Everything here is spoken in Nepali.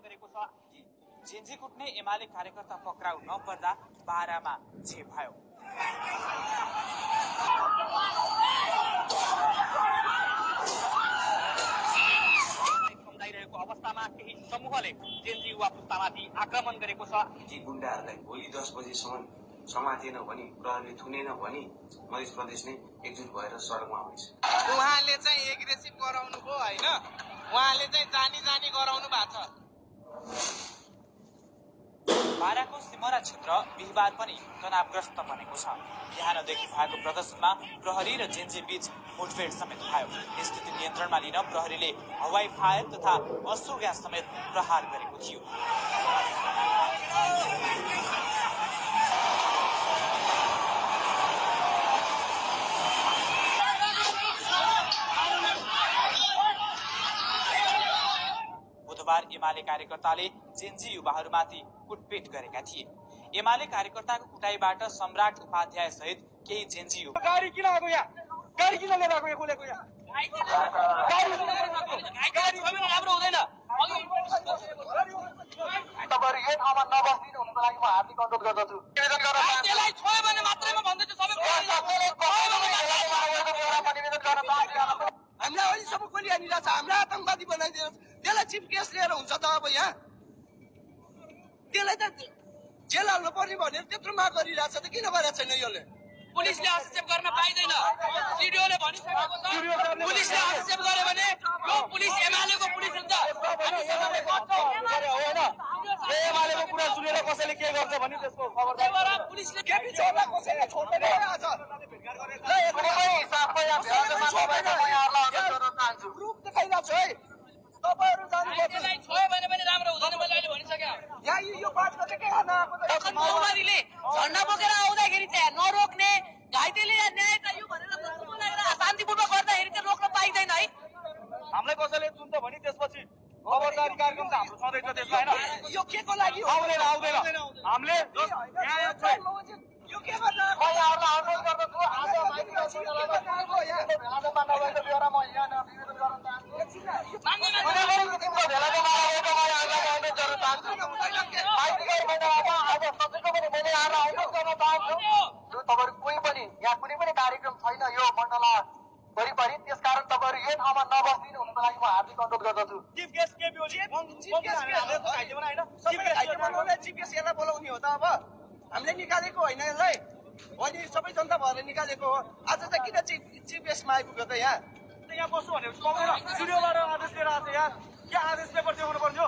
गरेको छ। जेन्जी कुट्ने एमाले कार्यकर्ता पक्राउ नपर्दा बारामा जे भयो। समुदाइरहेको अवस्थामा केही समूहले जेन्जी युवा पुस्तामाथि आक्रमण गरेको छ। ती गुण्डाहरूलाई भोलि 10 बजेसम्म समातेन भने, प्रहरीले थुनेन भने मध्य प्रदेश नै एकजुट भएर सडकमा आउँछ। उहाँले चाहिँ एग्रेसिभ गराउनु भयो हैन, उहाँले चाहिँ जानी गराउनु भएको छ। बाराको सिमरा क्षेत्र बिहिबार पनि तनावग्रस्त बनेको छ। बिहानदेखि भएको प्रदर्शनमा प्रहरी र जेन्जी बीच मुठभेड समेत भयो। स्थिति नियन्त्रणमा लिन प्रहरीले हवाई फायर तथा अश्रु ग्यास समेत प्रहार गरेको थियो। बुधबार एमाले कार्यकर्ताले जेन्जी युवाहरूमाथि कुटपिट गरेका थिए। एमाले कार्यकर्ताको कुटाईबाट सम्राट उपाध्याय सहित केही जेन्जी युवा गाडी किन आएको यहाँ? गाडी किन लिएर आएको यहाँ? खोलेको यहाँ राम्रो हुँदैन। तपाईहरु यो ठाउँमा नबस्दिनु हुनुको लागि म हार्दिक अनुरोध गर्दछु। निवेदन गर्न त्यसलाई छोयो भने मात्रै म भन्दैछु सबै हामीलाई अहिले सबै खोली हानिरहेछ, हामीलाई आतंकवादी बनाइदिएर त्यसलाई चिफ गेस्ट लिएर हुन्छ त। अब यहाँ त्यसलाई त जेल हाल्नु पर्ने भनेर त्यत्रो माग गरिरहेछ त किन गरेको छैन? यसले पुलिसले हस्तक्षेप गर्न पाइँदैन। सिडिओले भनिसकेको छ पुलिसले हस्तक्षेप गर्यो भने यो पुलिस एमालेको पुलिस हुन्छ। एमालेको कुरा सुनेर कसैले के गर्छ भने त्यसको खबर पुलिसले के बिचरा कसैले छोड्दैन रहेछ। ग्रुप देखाइरहेको छ है, तपाईहरु जानुपर्छ। छोयो भने पनि राम्रो हुँदैन मैले अहिले भनिसके। यहाँ यो 5 गते के गर्न आएको त? माओवादीले झण्डा बोकेर आउँदाखेरि चाहिँ नरोक्ने, घाइतेले न्याय चाहियो भनेर शान्तिपूर्वक गर्दाखेरि चाहिँ रोक्न पाइँदैन है। हामीलाई कसैले चुन्छ भने त्यसपछि खबरदारी कार्यक्रम त हाम्रो छँदैछ त्यसमा हैन। यो के को लागि आउँदैन हामीले यो के गर्न म यहाँहरुलाई अनुरोध गर्दछु। आज आजमा नभएको बेहोरा म यहाँ निवेदन गर्न चाहन्छु। तपाईहरु कोही पनि यहाँ कुनै पनि कार्यक्रम छैन यो मण्डला वरिपरि, त्यसकारण तपाईहरु यो ठाउँमा नबस्दिनु हुनुको लागि म हार्दिक अनुरोध गर्दछु। चिफ गेस्ट के बिओली चिफ गेस्ट यसलाई बोलाउने हो त। अब हामीले निकालेको होइन यसलाई, अहिले सबै जनता भएर निकालेको हो। आज चाहिँ किन चिफ गेस्टमा आइपुग्यो त? यहाँ बस्छु भनेपछि स्टुडियोबाट आदेश लिएर आएको यहाँ के आदेश पेपर देखाउनु पर्छ?